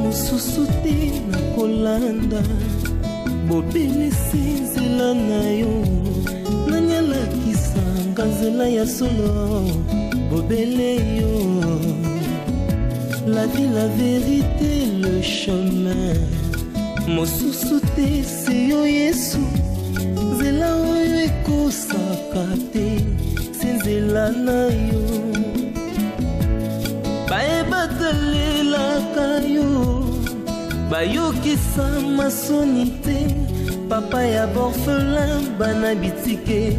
mosusu te nakolanda bobelisi nzela na yo nani alakisanga nzela ya solo bobele yo la vie, la vérité, le chemin mosusu te se yo yesu nzela oyo ekosaka te se nzela na yo bayebatalelaka yo bayokisa masoni te papa ya borfelin bana bitike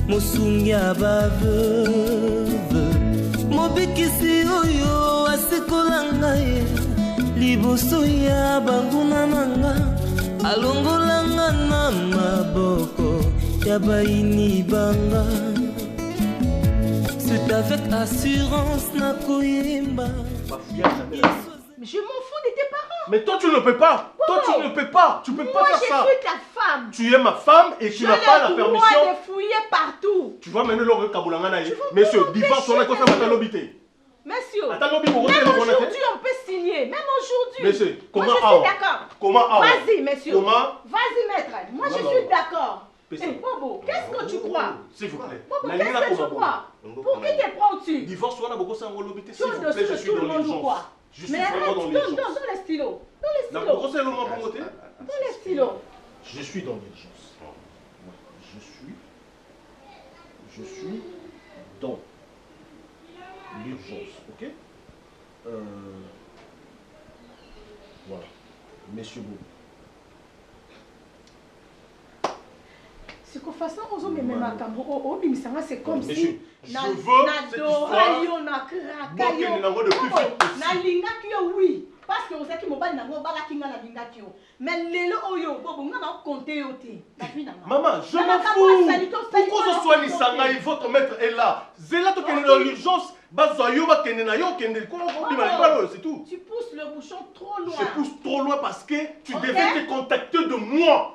mosungi ya baveuve mobikisi oyo asekolanga ye liboso ya banguna nanga alongolanga na maboko ya baini banga. C'est avec assurance nakoyemba. Mais je m'en fous de tes parents. Mais toi tu ne peux pas. Toi tu ne peux pas. Tu peux pas faire ça. Moi je suis ta femme. Tu es ma femme et tu n'as pas la permission. Je l'ai de fouiller partout. Tu vois maintenant le kabulanga na. Monsieur, divorce on a quoi faire l'obité. Monsieur, même aujourd'hui on peut signer. Même aujourd'hui. Monsieur, comment moi, je suis d'accord. Comment vas-y, monsieur. Comment? Vas-y, maître. Moi, je suis d'accord. Bobo, qu'est-ce que tu crois? S'il vous plaît. Bobo, qu'est-ce que tu crois? Pour qui te prends-tu? Divorce, on a beaucoup ça en l'obité. S'il vous plaît, je suis dans l'urgence. Je suis vraiment dans l'urgence. Dans les stylos. Dans les stylos. Dans les stylos. Je suis dans l'urgence. Je suis dans l'urgence, ok? Voilà, Monsieur Bou. C'est qu'au façon aux hommes même à Cambo, c'est comme si je veux cette histoire. Oui, parce que vous êtes qui m'ont dit mais les oyo bobo nga na compter yoté. Maman, je m'en fous. Pourquoi ce soit Nisanga et votre maître est là? Zéla to kende dans l'urgence. Bazoyo ba kende na yo kende. C'est tout. Tu pousses le bouchon trop loin. Je pousse trop loin parce que tu devais te contacter de moi.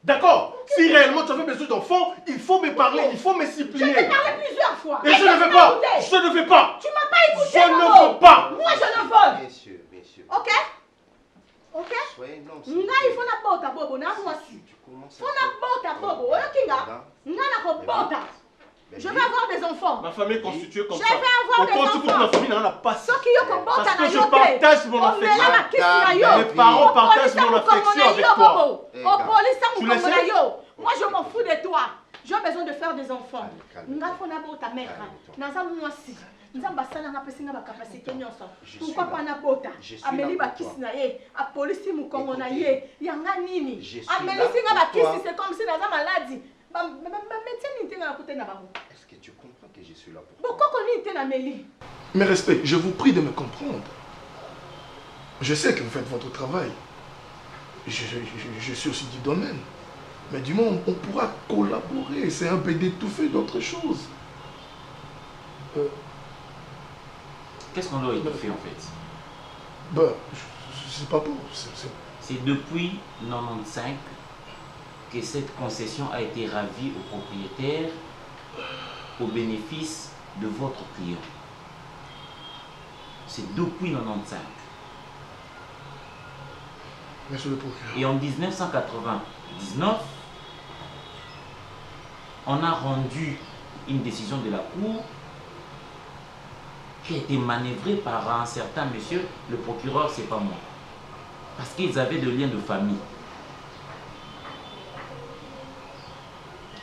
D'accord? Si réellement tu as besoin d'enfants, il faut me parler, il faut me supplier. Je t'ai parlé plusieurs fois. Et je ne veux pas. Je ne veux pas. Tu m'as pas écouté. Je ne veux pas. Moi je ne veux. Messieurs. Ok? Ok? Soyez non. Nga il faut na bota bobo na moi si. Faut na bota bobo. Oyo kinga. Nga na ko bota. Je vais avoir des enfants. Ma famille est constituée comme ça. Je vais avoir des enfants. Ma famille n'a pas ça. Parce que je partage mon affection. Mes parents partagent mon affection avec toi. Tu le sais? Moi je m'en fous de toi. J'ai besoin de faire des enfants. Nga faut na bota mère. Naza moi si. Nzamba sana nga pesinga ba capacité nyonso. Pourquoi pas na bota? Ameli ba kisi na ye, a police mu kongo na ye. Yanga nini? Ameli singa ba kisi c'est comme si naza maladie. Est-ce que tu comprends que je suis là pour toi? Mes respects, je vous prie de me comprendre. Je sais que vous faites votre travail. Je suis aussi du domaine. Mais du moins, on pourra collaborer. C'est un peu d'étouffer d'autres choses. Qu'est-ce qu'on doit étouffer en fait? Ben, je sais pas pour. C'est depuis 95 que cette concession a été ravie au propriétaire au bénéfice de votre client. C'est depuis 95. Monsieur le procureur. Et en 1999, on a rendu une décision de la Cour qui a été manœuvrée par un certain monsieur, le procureur, c'est pas moi. Parce qu'ils avaient des liens de famille.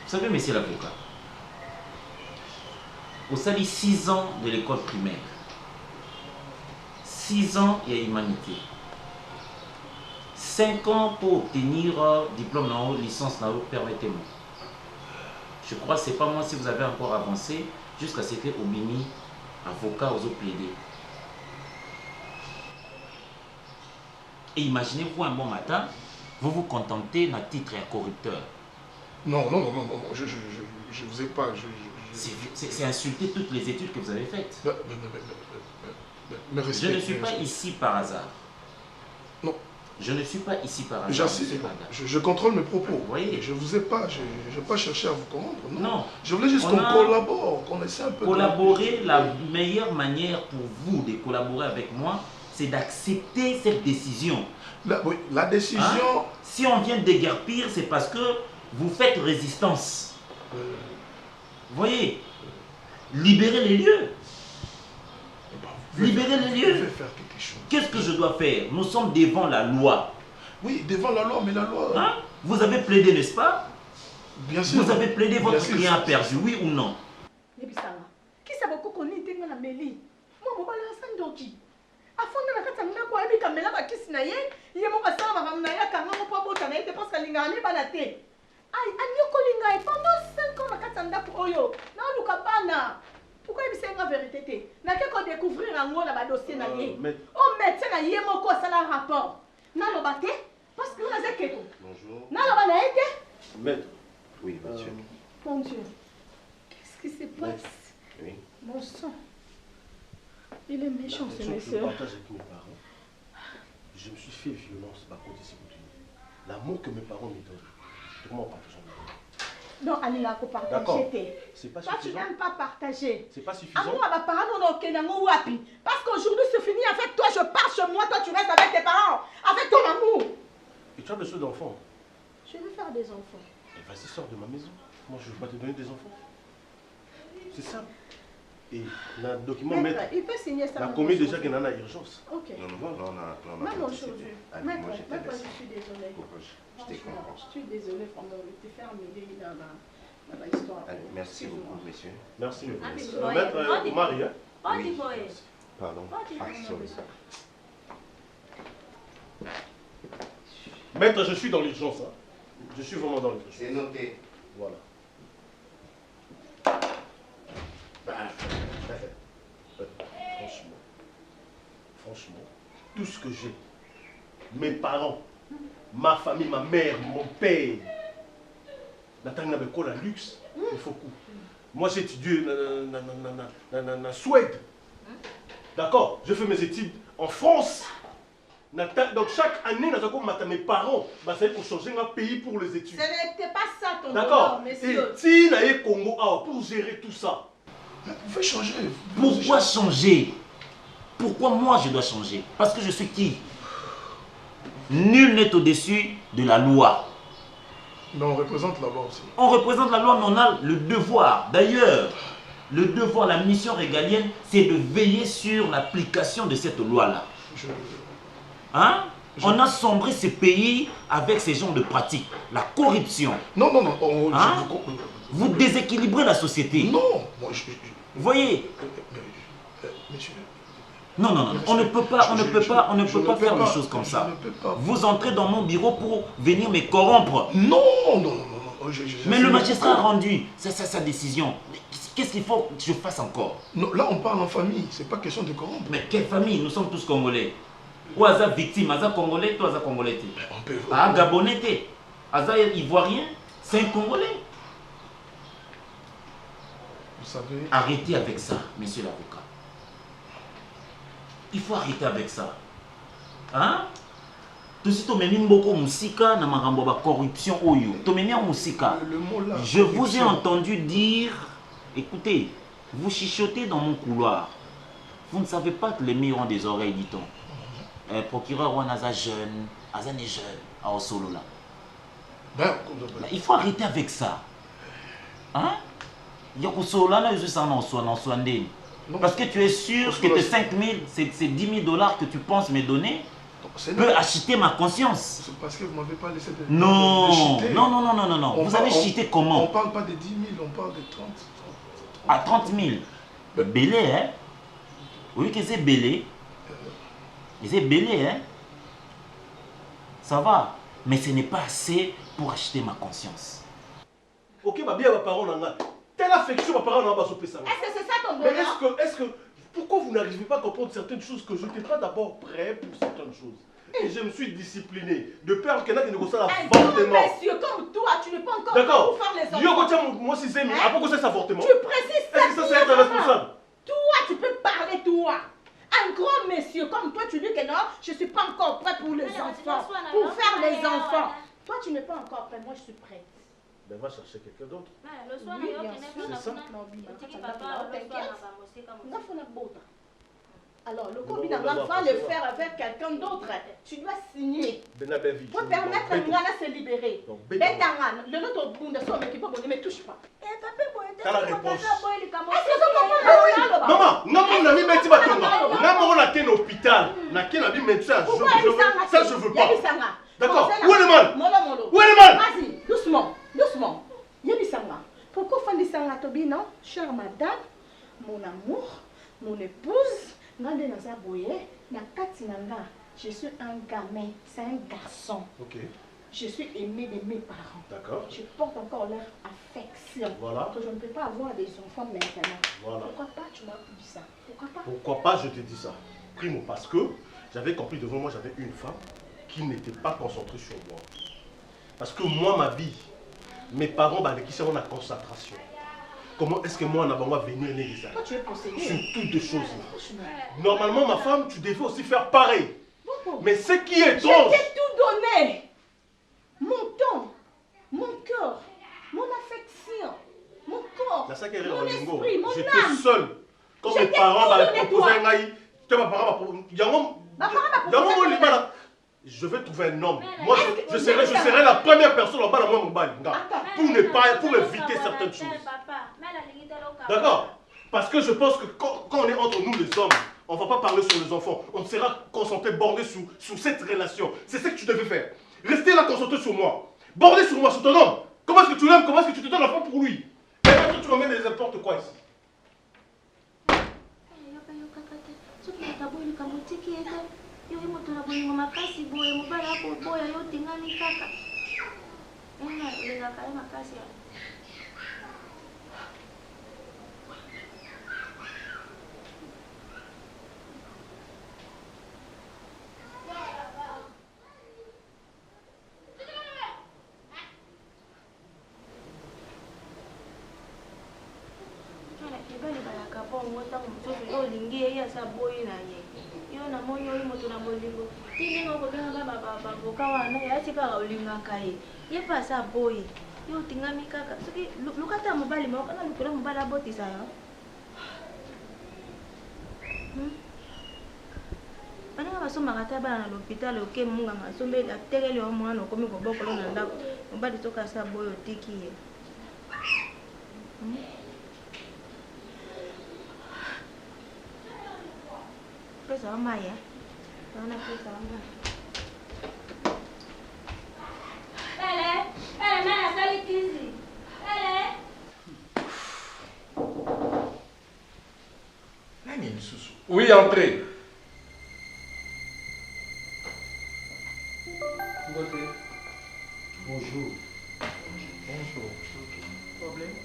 Vous savez, monsieur l'avocat, au sali 6 ans de l'école primaire, 6 ans il y a humanité, 5 ans pour obtenir diplôme dans licence dans permettez-moi. Je crois que ce n'est pas moi si vous avez encore avancé jusqu'à ce que Obini, avocat, aux autres plaider. Et imaginez-vous un bon matin, vous vous contentez d'un titre à corrupteur. Non, je vous ai pas... C'est insulter toutes les études que vous avez faites. Mais je ne suis pas ici par hasard. Non. Je ne suis pas ici par hasard. J'assiste. Je contrôle mes propos. Vous voyez. Je vous ai pas... Je n'ai pas cherché à vous corrompre. Non. Je voulais juste qu'on collabore, qu'on essaie un peu... Collaborer, la meilleure manière pour vous de collaborer avec moi, c'est d'accepter cette décision. Oui, la décision... Hein? Si on vient déguerpir, c'est parce que vous faites résistance. Vous voyez, libérez les lieux. Libérez les lieux. Faire quelque chose. Qu'est-ce que je dois faire? Nous sommes devant la loi. Oui, devant la loi, mais la loi... Hein? Vous avez plaidé, n'est-ce pas? Bien sûr. Vous avez plaidé votre client a perdu, oui ou non? Qui ça va connaître la mêlée? Moi, je vais aller à fond de la carte, je vais aller à la kisi na ye, il y a mon passant à ma naya quand on peut pas botter, parce que l'ingane balaté. Aïe, anyoko linga pendant 5 ans la katanda pour oyo. Na lukabana. Pourquoi il c'est la vérité? Na qu'est-ce découvrir en moi la dossier na ye. Oh médecin na ye moko ça la rapport. Na lo baté parce que na zeketo. Bonjour. Na lo bana été? Maître. Oui, monsieur. Mon Dieu. Qu'est-ce qui se passe? Oui. Mon sang. Il est méchant ce monsieur. Je partage avec mes parents. Je me suis fait violence par contre ici. L'amour que mes parents me donnent. Comment on partage? Non, Alina, faut partager. C'est pas toi, suffisant. Tu n'aimes pas partager. C'est pas suffisant. Amour à ma parents, non, wapi. Parce qu'aujourd'hui, c'est fini. Avec toi, je pars chez moi. Toi, tu restes avec tes parents. Avec ton amour. Et tu as besoin d'enfants? Je veux faire des enfants. Et vas-y, sors de ma maison. Moi, je ne veux pas te donner des enfants. C'est ça. Et le document maître, il peut signer ça. la commis déjà qu'il y en a urgence. Ok. Non, Même aujourd'hui. Maître, je suis désolée. Je te comprends. Je suis désolée pour te faire mêler dans l'histoire. Merci beaucoup, monsieur. Merci. Ah, Maître Marie. Oui. Pardon. Maître, je suis dans l'urgence. Hein. Je suis vraiment dans l'urgence. C'est noté. Voilà. Franchement, tout ce que j'ai, mes parents, ma famille, ma mère, mon père, la luxe, il faut coup. Moi j'ai étudié en Suède. D'accord? Je fais mes études en France. Donc chaque année, mes parents, c'est pour changer un pays pour les études. Ce n'était pas ça ton d'accord, monsieur. Et si naïe Congo pour gérer tout ça. Mais vous pouvez changer. Pourquoi changer? Pourquoi moi je dois changer? Parce que je suis qui? Nul n'est au-dessus de la loi. Mais on représente la loi aussi. On représente la loi, mais on a le devoir. D'ailleurs, le devoir, la mission régalienne, c'est de veiller sur l'application de cette loi-là. Hein? On a sombré ce pays avec ces genres de pratiques. La corruption. Non. Hein? Vous déséquilibrez la société. Non. Vous voyez? Monsieur. Non, on ne peut pas, faire les choses comme ça. Vous entrez dans mon bureau pour venir me corrompre. Non. Mais le magistrat a rendu sa décision. Qu'est-ce qu'il faut que je fasse encore? Non, là on parle en famille, c'est pas question de corrompre. Mais quelle famille? Nous sommes tous Congolais. Ou Aza victime, Aza Congolais, toi Aza Congolais. Ah, Gabonais, Aza Ivoirien, c'est un Congolais. Vous savez... Arrêtez avec ça, monsieur l'avocat. Il faut arrêter avec ça. Hein? Tout si tomeni mboko musika na makambo ba corruption oyo. Tomeni musika. Je vous ai entendu dire, écoutez, vous chuchotez dans mon couloir. Vous ne savez pas que les meilleurs ont des oreilles, dit-on. Procureur Wanaza jeune, Azane jeune, à Osolo là. Il faut arrêter avec ça. Hein? Parce que tu es sûr que tes 5 000, c'est 10 000 $ que tu penses me donner, peut acheter ma conscience. C'est parce que vous ne m'avez pas laissé de cheater. Non. Vous avez cheaté comment? On ne parle pas de 10 000, on parle de 30. À 30 000. Belé, hein? Oui, que c'est belé. C'est belé, hein? Ça va. Mais ce n'est pas assez pour acheter ma conscience. Ok, ma bien, ma parole en a. Telle affection, ma parole en a. Est-ce que c'est ça ton mais bonheur? est-ce que, pourquoi vous n'arrivez pas à comprendre certaines choses que je n'étais pas d'abord prêt pour certaines choses? Et je me suis discipliné. De peur qu'il y en a qui négocient l'avortement. Monsieur, comme toi, tu n'es pas encore d'accord pour faire les enfants. Moi, si c'est, après quoi c'est l'avortement? Tu précises ça. Est-ce que ça, c'est être responsable? Toi, tu peux parler, toi. Un grand monsieur comme toi, tu dis que non, je ne suis pas encore prêt pour les enfants. Pour faire les enfants. Toi, tu n'es pas encore prêt. Moi, je suis prête. Ben, va chercher quelqu'un d'autre. Oui, bien sûr. C'est ça. Alors, le combinaison va le faire avec quelqu'un d'autre. Tu dois signer. Pour permettre à Ngana de se libérer. Betanga, le autre bout de son équipe, ne me touche pas. T'as la réponse. Maman, non, n'a mis Betty Batonga. N'a pas la tête l'hôpital. N'a qu'un ami médecin. Ça, je veux pas. D'accord. Où est le mal? Où est le mal? Vas-y, doucement, doucement. Yebisanga. Pourquoi Fandisanga Tobi, non? Chère madame, mon amour, mon épouse, je suis un gamin, c'est un garçon. Ok. Je suis aimé de mes parents. D'accord. Je porte encore leur affection. Voilà. Que je ne peux pas avoir des enfants maintenant. Voilà. Pourquoi pas tu m'as dit ça? Pourquoi pas? Pourquoi pas je te dis ça? Primo, parce que j'avais compris devant moi, j'avais une femme qui n'était pas concentrée sur moi. Parce que moi, ma vie, mes parents, qui sont en concentration. Comment est-ce que moi, on va venir les ça? Toi, tu es possédé. Sur toutes les choses. Normalement, ma femme, tu devais aussi faire pareil. Mais ce qui est étrange. Je t'ai tout donné. Mon temps, mon cœur, mon affection, mon corps, mon esprit, mon âme. J'étais seul. Quand mes parents m'avaient proposé un gars, je vais trouver un homme. Moi, je serai la première personne en bas de moi, mon bal. Pour éviter certaines choses. D'accord? Parce que je pense que quand on est entre nous les hommes, on ne va pas parler sur les enfants. On sera concentré, bordé sur cette relation. C'est ce que tu devais faire. Restez là concentré sur moi. Bordé sur moi, sur ton homme. Comment est-ce que tu l'aimes? Comment est-ce que tu te donnes la femme pour lui? Et maintenant tu m'emmènes n'importe quoi ici. Oui, entrez. Bonjour. Bonjour. Problème?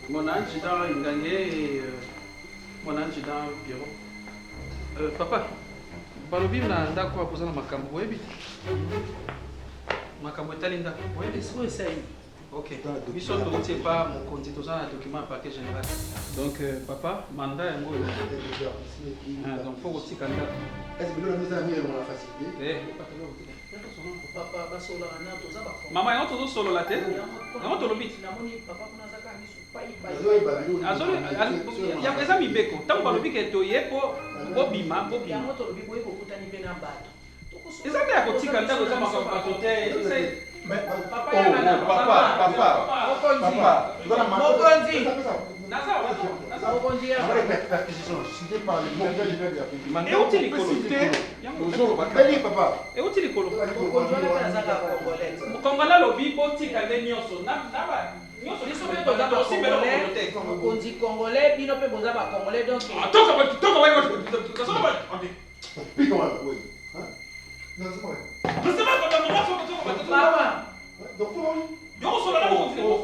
Mon âge est dans une gagné et mon âge est dans le bureau. Papa, balobi na ndako wa posana makambo webi. Makambo etalinda. Oui, c'est ça. Ok. Biso to tie pas mon compte to ça document paquet général. Donc papa, mandat yango. Donc faut aussi kanda. Est-ce que nous avons mis la facilité? Papa basola na to za ba. Mama yango to solo la tête. Yango to lobit. Papa kuna zaka misu pai. Azoli ya eza mibeko. Tango balobi ke to yepo bobima. Yango to lobi boye kokutani pe na bato. Eza te akotika ndako za makambo te. Papa, tu vas la manger. Kongola lobi botika nde nyonso na ba nyonso liso pe toza ba congolais konzi congolais bino pe boza ba congolais donc toka ba kasolo ba Pico mal, oui. Hein? Non, c'est pas vrai. Je sais pas comment on va papa. Donc comment?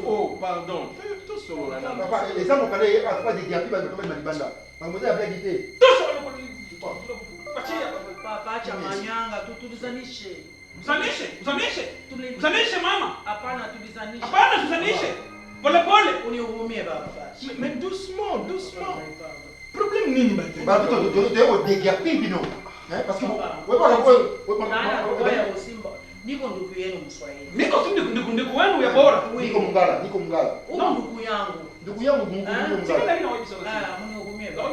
Oh, pardon. Tout solo là. Papa, les gens m'ont parlé pas des diables, mais comme Malibanda. Mademoiselle a bien dit. Tout solo. Papa, chamanyanga, tulizanishe. Uzanishe mama. Hapana tulizanishe. Pole. Unihurumie baba. Mais doucement. Problème nini bate? Bah tu dois dégaper bino. Hein parce que niko ndugu yenu Mswahili. Niko ndugu wenu ya bora. Niko Mungala. Ndugu yangu. Ndugu yangu Mungala. Sika nini na wewe sasa? Munihurumie baba.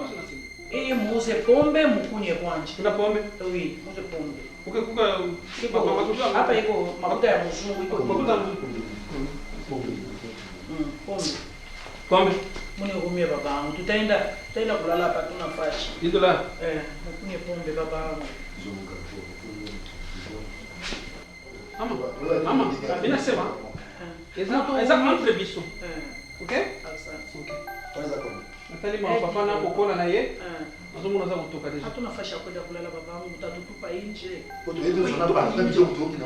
Et mousse pombe, mukunye kwanji. Kuna pombe? Oui, mousse pombe. Kuka hapa iko mafuta ya mzungu iko mafuta pombe. Pombe. Mune rumie babangu. Tutaenda kulala hapa tuna fashi. Ndio la. Mukunye pombe babangu. Mama, ninasema. Eza entre biso. Okay? Asante. Natali mama papa na kokona na ye. Nazomo naza kutoka deja. Hatuna fasha kwenda kulala babangu, mtatutupa nje.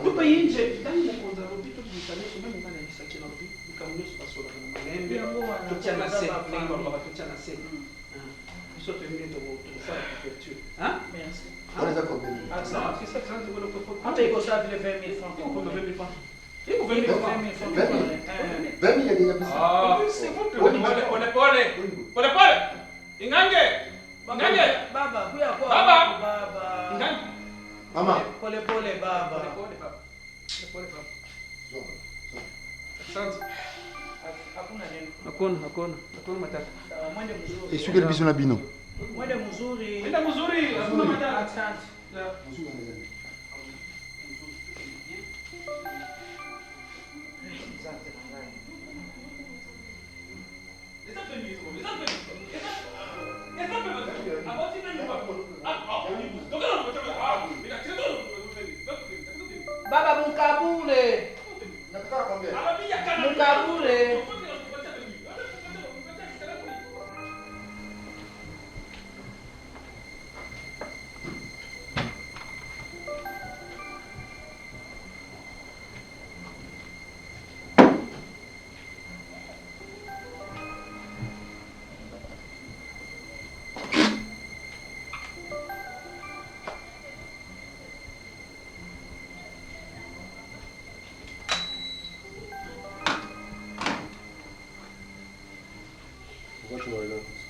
Tupa nje. Ndani mkonza robi to bisaleso mimi ngana nisaki na robi. Nikamunusu pasola na malembe. Tuchana se, nengo baba tuchana se. Biso pembe to faire couverture. Hein? Merci. Voilà ça combien? Ah, c'est ça que ça te veut le Ante iko sawa vile 20 000 francs. Iko 20 000 francs. Iko 20 000 francs. 20 000 ya déjà plus. Ah, c'est bon. Pole. Ingange. Baba, kuya kwa baba. Ingange. Mama. Pole baba. Pole baba. Asante. Hakuna neno. Hakuna matata. Mwende mzuri. Et celui qui est na bino. Mwende mzuri. Mwende mzuri. Hakuna matata. Asante. Baba mukabule. Mukabule. Pourquoi tu me regardes comme ça?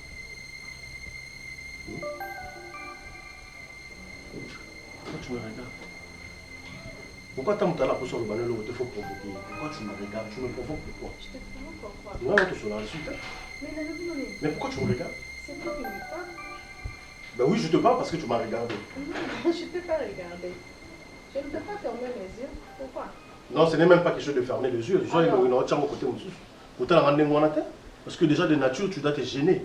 Pourquoi tu me regardes? Pourquoi tu as la position de banane où il faut provoquer? Pourquoi tu me regardes? Tu me provoques pourquoi? Je te provoque pourquoi? Non, on te sur la résultat. Mais pourquoi tu me regardes? C'est toi qui me parles. Ben oui, je te parle parce que tu m'as regardé. Non, je ne peux pas regarder. Je ne peux pas fermer mes yeux. Pourquoi? Non, ce n'est même pas question de fermer les yeux. Les gens, ils ont tiré mon côté. Parce que déjà de nature, tu dois te gêner.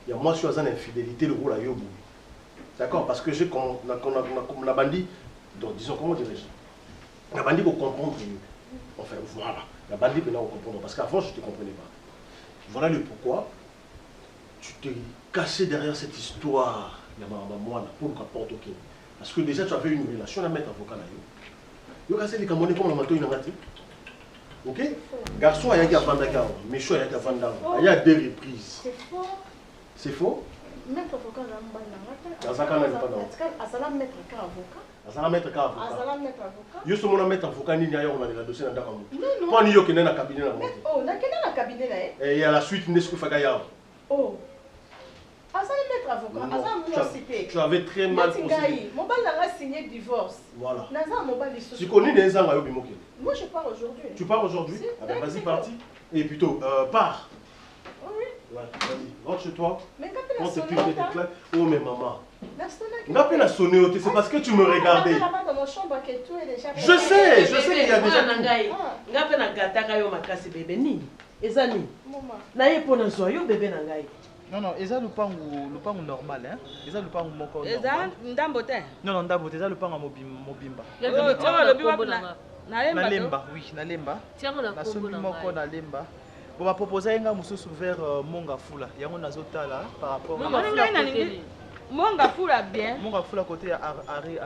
Il y a moi, je suis en infidélité, le rôle à Yobu. D'accord? Parce que j'ai comme la bandit, donc disons, comment dirais-je? La bandit pour comprendre. Enfin, voilà. La bandit pour comprendre. Parce qu'avant, je ne te comprenais pas. Voilà le pourquoi tu t'es caché derrière cette histoire. Moi, pour n'importe qui. Parce que déjà, tu avais une relation à mettre avocat là. Yo cassé les camonais comme la mato inangati. Ok? Garçon, il y a Vandaka, méchant, il y a Vandaka. Il y a 2 reprises. C'est faux. C'est faux? Mettre avocat dans dans un cas, même pas dans. Azala mettre avocat. Azala mettre avocat. Azala mettre avocat. Yo somona mettre avocat ni ailleurs on a le dossier dans Dakar. Non. Pas ni yo kena na cabinet là. Oh, na kena na cabinet là. Et il y a la suite n'est-ce que Fagaya. Oh. Azala mettre avocat. Azala municipé. Tu avais très mal procédé. Mon bal n'a signé divorce. Voilà. Naza mon bal Tu connais des gens à Yobimoké. Moi je pars aujourd'hui. Tu pars aujourd'hui? Ah ben vas-y parti. Et plutôt pars. Oui. Ouais, vas-y, rentre chez toi. Mais quand on t'écrit tes claques. Oh mais maman. La peine à sonner, c'est parce que tu me regardais. Je sais qu'il y a déjà Non, non, c'est le pan normal, hein? C'est le pan moko. C'est ndambo te? Non, ndambo, c'est le pan mobimba. Nalemba, oui, nalemba. Na sombi moko nalemba. On va proposer un mususu vers Mongafula. Yango nazotala par rapport à Mongafula bien. Mongafula côté armée.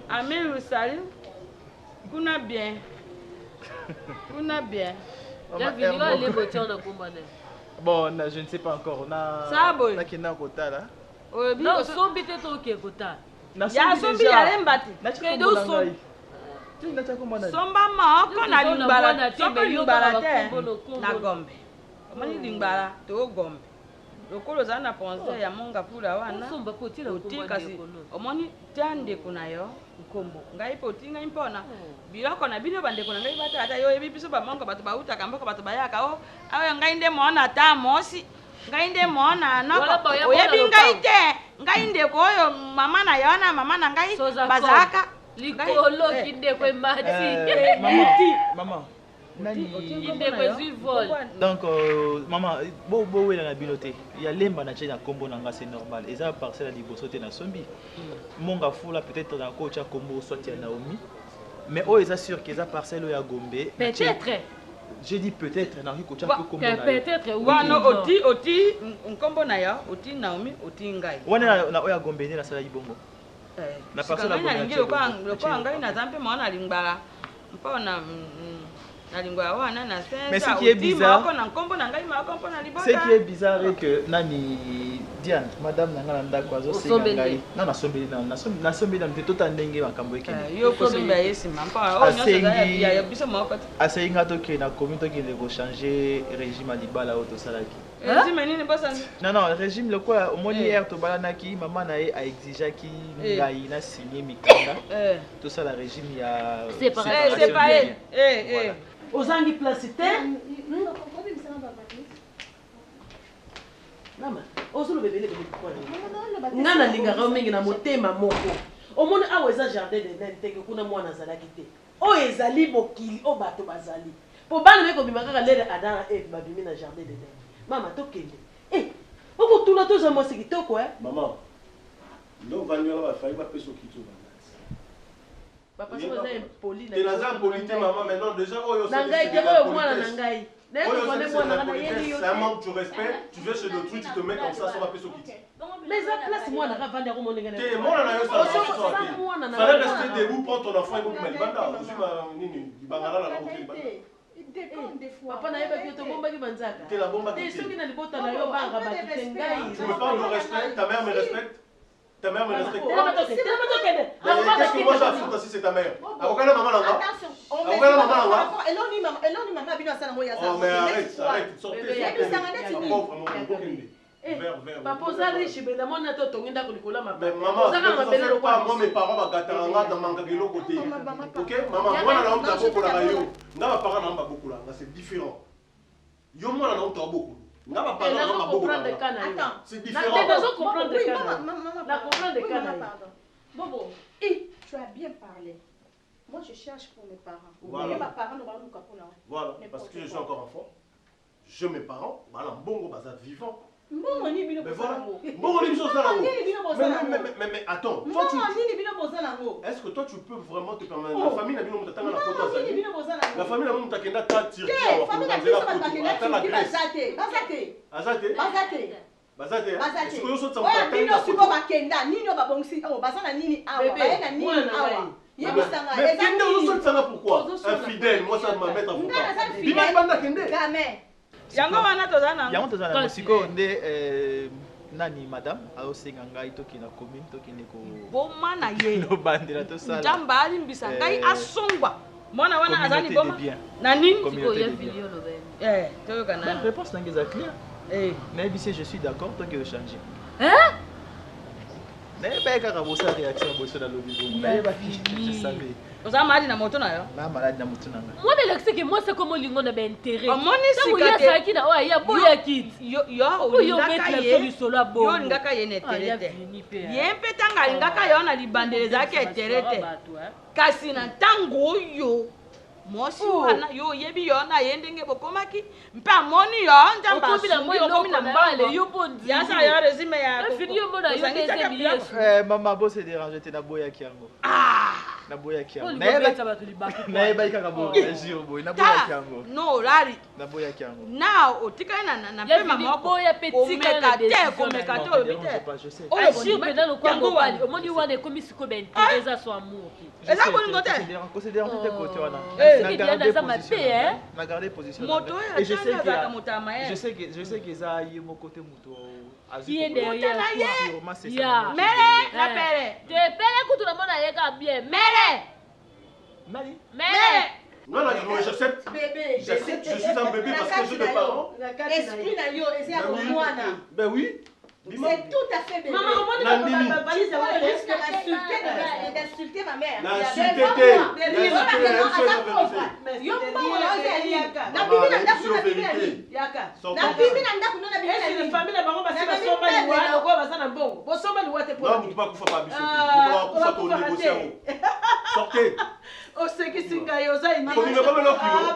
Armée Rusali. Kuna bien. Kuna bien. Bon, je ne sais pas encore. On a qui n'a pas là. Non, sombi te to ke kota. Ya sombi ya lembati. Ke do sombi. Somba moko na limbala, soko limbala te na Gombe. Omani limbala to Gombe. Lokolo za na ponse ya Mongafula wana. Oti kasi omoni tande kuna yo nkombo. Ngai poti ngai mpona. Biloko na bino bande kuna ngai bata ata yo ebipiso ba mongo bato bauta kamboko bato bayaka o. Awe ngai nde mona ta mosi. ngai nde mwana noko oyebi ngai te ngai ndeko oyo mama na yo na mama na ngai bazalaka likolo kindeko emati Maman. Donc, maman, bon, la binoté. Il y a l'emba na chena combo nanga c'est normal. Et ça parcelle à liboso te na sombi. Monga fula peut-être dans coach à combo soit ya Naomi. Mais oh, ils assurent qu'ils a parcelle ya Gombe. Peut-être. Je dis peut-être dans coach à combo. Peut-être oui. Wano oti combo na ya, oti Naomi, oti ngai. Wana na oya Gombe na sala ibongo. Na parcelle à Gombe. Lokwa ngai na zampe mwana lingbala. Mpona mais ce qui est bizarre, c'est que Nani Diane, Madame Nangalanda Kwazo, c'est Ngai. Non, na sombi tout en dengue en Cambodge. Yo sombi c'est même pas. Assez ingato que na communauté qui veut changer régime à Libala auto salaki. Régime ni pas non, régime le quoi au moins hier to balanaki maman na a exigé qui Ngai na signé Mikanda. Tout ça la régime il y a c'est pas Ozangi placité. Mama, ozulu bebele kwa. Ngana lingaka omengi na motema moko. Omoni awa eza jardin de nente ke kuna mwana zalaki te. O ezali bokili o bato bazali. Po bana beko bimaka lele adana babimi na jardin de nente. Mama tokende. Oko tuna toza mo sikitoko Maman. No vanyola ba fayi ba peso kitu. Papa ça va impoli na. Tu n'as polité maman maintenant déjà oyo c'est. Nangai oyo mwana nangai. C'est un manque de respect. Tu viens chez l'autrui, tu te mets comme ça, ça va faire ce qui. Mais ça place moi na vendre ko monenga. T'es moi na yo ça. Fallait rester debout, prendre ton enfant et vous mettre banda. Je suis nini, bangala na route. Papa na yeba ki to bomba ki banzaka. T'es la bomba qui. T'es soki na libota na yo banga ba kitengai. Tu me parles de respect, ta mère me respecte. Ta mère me respecte. Qu'est-ce que moi j'ai à foutre si c'est ta mère? Akokana maman là. Akokana maman là. Eloni maman bino asala ngoya ça. Oh mais arrête, sortez. Papa oza riche mais namoni na to tonginda ko likola mapa. Mais maman, ne pas moi mes parents bagataranga dans mangabelo côté. OK? Maman, moi na honte beaucoup la yo. Nga ba parents na beaucoup là, c'est différent. Yo moi na honte beaucoup. Nga ba parents na beaucoup. Attends, c'est différent. Je comprendre de cas. La comprendre de cas. Bobo, tu as bien parlé. Moi je cherche pour mes parents. Voilà. Voilà, parce que je suis encore enfant. Je mes parents, voilà, bongo bazat vivant. Mais voilà. Mais attends. Est-ce que toi tu peux vraiment te permettre la famille n'a pas de la famille n'a pas de pourquoi infidèle, moi ça m'a mettre en yango wana tozana yango tozana musiko nde nani madame aosenga ngai tokina commune tokine ko boma na ye no bandela to sala njamba ali mbisa ngai asongwa mwana wana azali boma na nini siko ye video lo ben toyo kana la réponse n'engeza clair mais si je suis d'accord toi que changer mais pas kaka bosa réaction bosa na lobby mais ba je savais oza maladi na moto na yo na maladi na moto na nga mwana lexi ke moi c'est comme lingo na ben intérêt omoni sikate ki na oya boya kit yo ngaka ye yo ngaka ye neterete ye mpetanga ngaka yo na libandeleza ke terete kasi na tango yo mosi wana yo yebi yo na yendenge bokomaki mpe amoni yo njamba okomi na mbale yo bondi yasa yo resume ya video mona yo deuxième yesu maman bo se déranger te na boya kiango na boya kiango na eba ikaka bo jure boy na boya kiango no lari na boya kiango na otika na pe mama boya petika te komeka te obite oyo shimpe na lokwango wali omoni wana ekomi siko ben teresa so amour eza bolingo te considère te côté wana na garder position moto et je sais que ça y est mon côté moto qui est derrière toi mere la pere te pere kutu na mona yeka bien mere Mali mere non j'accepte bébé je suis un bébé parce que j'ai des parents esprit na yo eza ko mwana ben oui c'est tout à fait bébé maman on insulté ma mère. N'a insulté sortez. Osekisinga yoza ini.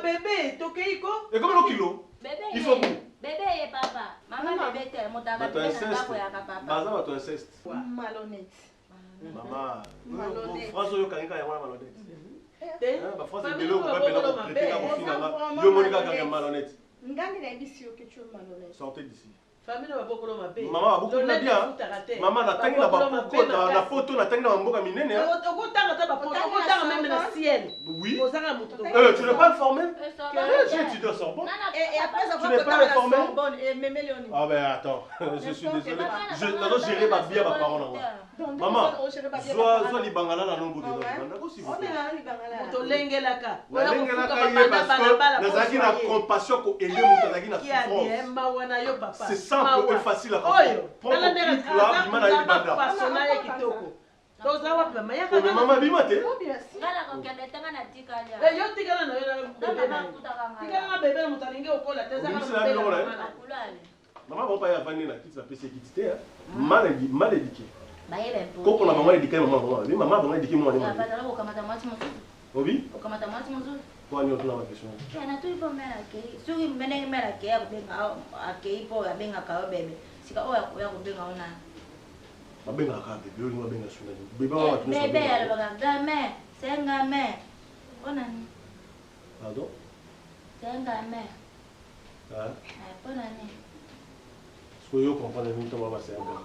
Bébé, tokeiko. Et comment le kilo? Il faut que bébé papa. Maman bébé te motaka bébé na ngako ya papa. Baza ba to inceste. Malhonnête. Maman, France yo kanga ya malhonnête. Ba France belo ko ba pena ko traiter ka fina. Yo monika kanga malhonnête. Ngani na bisi yo que tu es malhonnête. Sortez d'ici. Famille va beaucoup ma paix. Maman beaucoup na bien. Maman na tangi na ba na photo na tangi na mboka minene. Okotanga ta ba photo, okotanga même na ciel. Oui. Tu n'es pas informé? Tu dois Sorbonne. Et après ça tu n'es pas informé? Sorbonne et Mémé Léonie. Ah ben attends, je suis désolé. Je dois gérer ma bien ma parole. Maman, soit les bangala na nombo de l'autre. On est là les bangala. To lengelaka. Lengelaka yé parce que nazaki na compassion ko aider mon nazaki na souffrance. C'est simple et facile à comprendre. Prends ton truc là, imana yi banda. Mais maman bimate. Ngala ko kende tanga na tikala. Yo tikala na yo na tikala na bébé mutalinge okola teza na maman va pas y avoir na kiti na pese kiti te. Mal éduqué. Koko na maman éduqué maman. Mais maman va éduquer moi. Papa tala ko kamata mwati mzuri. Oui? Ko kamata mwati mzuri. Kwa nini tuna question? Na tu ipo mera ke. Suri mene mera ke ya kubenga ake ipo ya benga ka bebe. Sika o ya kubenga ona. Mabenga ka bebe, oni mabenga suna. Bebe wa tu. Bebe ya baka game, senga me. Ona ni. Pardon? Senga me. Ah. Ona ni. Est-ce que yo comprendre ni to baba senga?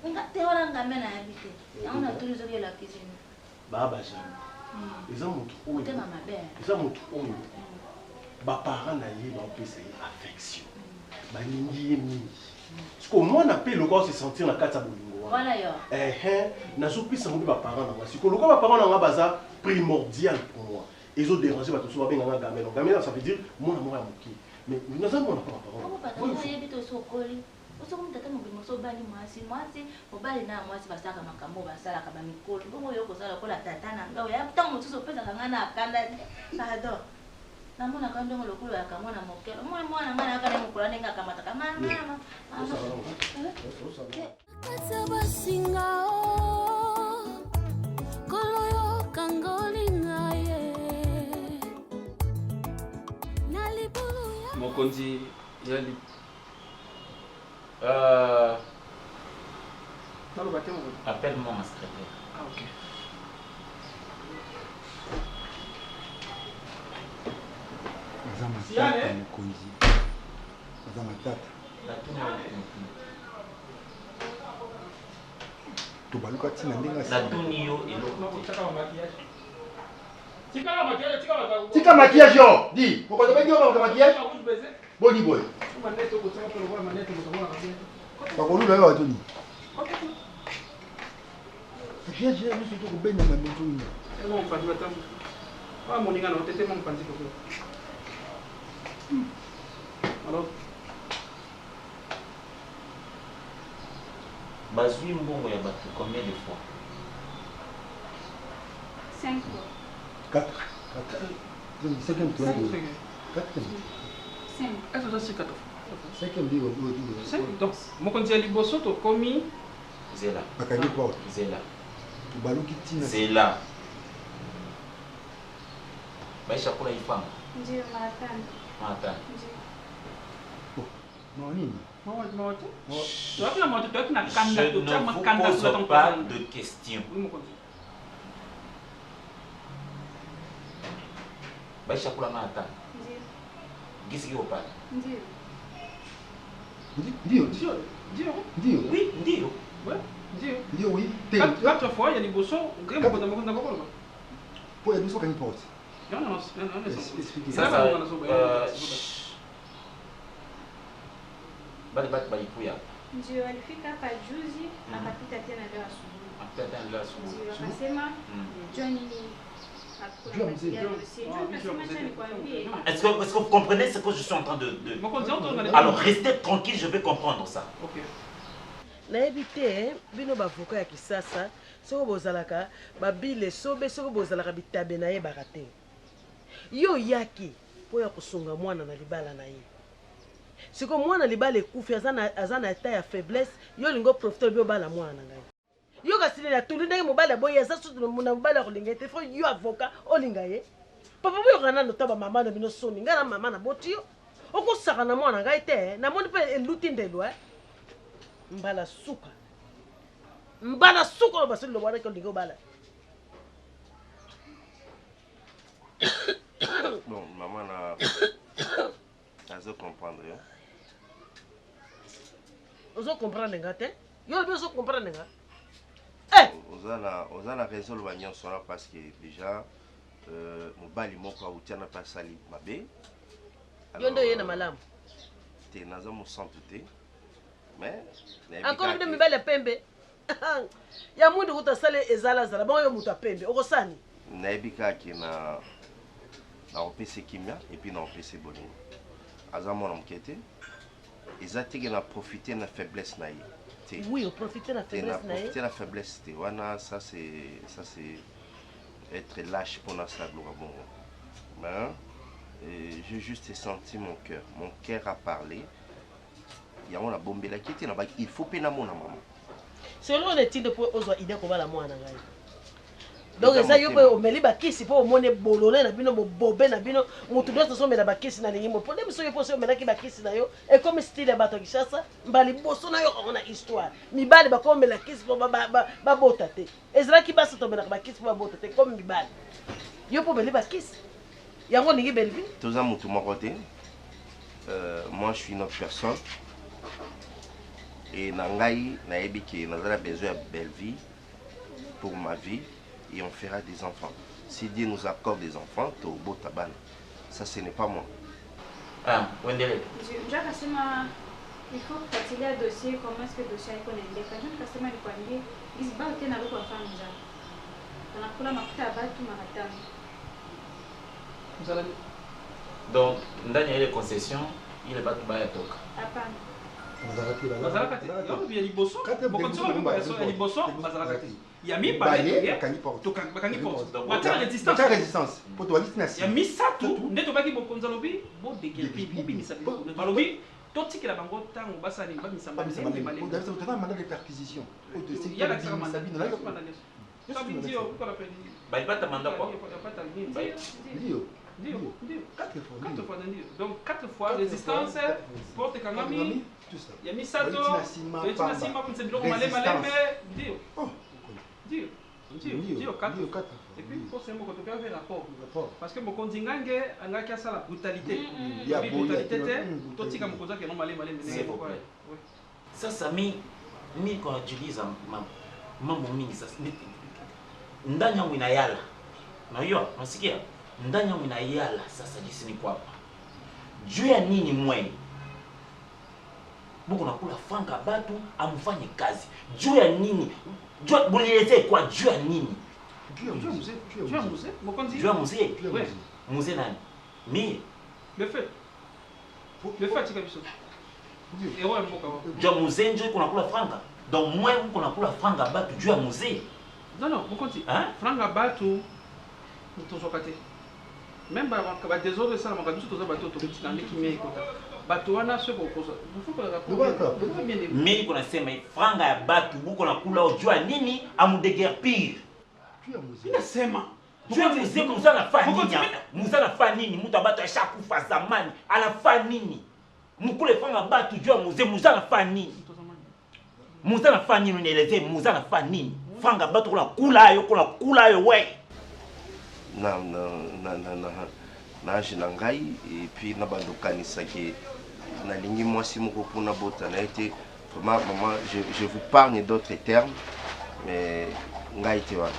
Nga te ora ngame na habite. Yaona tu nzuri la cuisine. Baba jana. Eza mutu oyo. Te mama be. Eza mutu oyo. Ba parents na ye ba pesa ye affection. Ba lingi ye mingi. Parce que moi na pe loko se sentir na kata bolingo. Voilà yo. Na so pesa ngo ba parents na moi. Si ko loko ba parents na nga baza primordial pour moi. Ils ont dérangé ba to so ba benga gamel. Gamel ça veut dire mon amour à moki. Mais nous avons pas parents. Papa to ye bito so koli. Oso kumtata mobimo so bali mwasi mobali na mwasi basaka makambo basala ka ba mikolo. Bongo yo ko sala ko la tata na ngao ya tango tuso pesa kanga na kanda. Pardon. Namona kando ngolokulu ya kamona mokelo. Mwana ngana akane mukulane ngakamata kamana mama. Kasaba singa o koloyo kangolinga ye. Nalibulu ya Mokonzi yali. Appelle-moi ma secrétaire. Ah ok. Matata mokonzi. Aza matata. Tobaluka tina ndenge natuni yo eloko tika maquillage yo di mokonzi bengi yo maquillage boni boy bakolula yo atoni maquillage yo surtout kubenya na mtu ni elo mpanzi batambu wa moninga na otete mo mpanzi ko alors bazwi mbongo ya bato combien de fois 5 fois 4 donc 5e tour 4 5 est-ce que c'est 4 5e ligo donc mokonzi ya liboso to komi zela bakani porte zela baluki tina zela baisha kula ifanga ndio maratano nini Je ne vous pose pas de questions. Baisha kula mata. Gisi kio pale. Ndio. Oui, ndio. Ndio oui. 4 fois il y a liboso, ngem ko ndamo ndako ko. Po ya biso kan porte. Non. Bali baipuya. Ndio alifika hapa juzi akapita tena leo asubuhi. Ndio akasema Johnny Est-ce que vous comprenez ce que je suis en train de... Alors restez tranquille, je vais comprendre ça. Ok. nayebi te bino bavoka ya kisasa soko bozalaka babile sobe soko bozalaka bitabe nayebaka te yo yaki mpo ya kosunga mwana na libala na ye siko mwana libala ekufi aza na eta ya faiblesse yo lingo profite bi obala mwana na ngai yo kasi na tuli ndenge mobali aboyi aza sutu na mobali ya kolinga ye te fo yo avoka olinga ye papa boyoka nano to bamama na bino soni ngai na mama na boti yo okosaka na mwana ngai te namoni mpe eluti ndelo mbala suka oyo basoli lobwanaki olingi obala Bon, maman nazo comprendre yo. Ozo comprendre nga te? Yo ozo comprendre nga? Oza na raison le bagnon sona parce que déjà mobali moko autiana pas sali mabe. Yo ndo yena malamu. Te nazo mo santu te. Mais encore de mibale pembe. Ya mundu kutasale ezala zala bon yo muta pembe. Okosani. Naibika ki na OPC Kimia et puis na OPC Bolingo. Azamo na mkete. Ezatiki na profiter na faiblesse na ye. Oui, on profiter na faiblesse na ye. Profiter na faiblesse te. Wana ça c'est être lâche pour na ça gloire bon. Mais j'ai juste senti mon cœur a parlé. Il y a on a bombé la qui était là-bas. Il faut peine à mon maman. Selon les titres pour ozo idée ko bala mwana ngai. Donc ça yo pe omeli bakisi po omone bolone na bino bobe na bino mutu doto so mela bakisi na lingimo po dem so yo po so mela ki bakisi na yo et comme style bato kishasa mbali boso na yo ko na histoire mibali bakomela kisi po ba bota te ezra ki baso to mela bakisi po bota te comme mibali yo po meli bakisi yango ningi belvi toza mutu moko te moi je suis une autre personne et nangai na yebi ki nazala besoin de belle vie pour ma vie et on fera des enfants. Si Dieu nous accorde des enfants, to beau taban. Ça ce n'est pas moi. Ah, Wendele. Je kasema il faut fuatilia dossier comment est-ce que dossier iko naendeka. Je kasema nikwambie hizi bao tena liko afanya njaa. Tunakula mafuta ya batu mara 5. Donc ndani ya ile concession ile batu baya toka. Hapana. Bazalakati. Yo bien liboso. Bokotsoma ya liboso bazalakati. Il y a mis bakangi porte. Matière résistance. Pour toi destination. Il y a mis ça tout. Ndeto baki bokonza lobi bo degelpi bo misa biko. Balobi toti la bango tango basani ba misamba misamba balé. On a un mandat de perquisition. Il y a l'accès mandat. Ça veut dire quoi la peine? Bah pas ta mandat quoi? Dio. 4 fois. Donc 4 fois résistance, porte kangami. Il y a mis ça tout. Betina simba pour se bloquer malé Dio. Dio 4. Et puis pour ce mot que tu faire rapport. Parce que mon konzingange angaki ça la brutalité. Il y a brutalité totika mokoza que non malé. Ça mi quand tu dis mambo mingi sasa ndani yangu inayala. Na hiyo unasikia? Ndani yangu inayala sasa jinsi ni kwapa. Juu ya nini mwe? Buko nakula fanga batu amfanye kazi. Juu ya nini? Juu bulilete kwa juu ya nini? Juu ya mzee. Mokonzi. Juu ya mzee. Ouais. Mzee nani? Mimi. Le fait kabisa. Et ouais mboka. Juu ya mzee ndio kuna kula fanga. Donc mwe uko nakula fanga batu juu ya mzee. Non, mokonzi. Fanga batu mtozokate. Même ba désolé ça mon kabiso toza bato to petit na ndiki mei kota. Bato wana sio kwa kosa. Faut que rapport. Mimi kuna sema franga ya batu buko na kula ojua nini amudegerpir. Inasema. Jua mzee muza nafanya nini hapa? Muza nafanya nini? Mtu abato ashakufa zamani. Anafanya nini? Mkule franga batu jua mzee muza nafanya nini? Muza nafanya nini nieleze muza nafanya nini? Franga batu kuna kula ayo we. na ngai et puis na bandokanisa ke na lingi mwasi moko pona bota na été vraiment maman je vous parle d'autres termes mais ngai te wana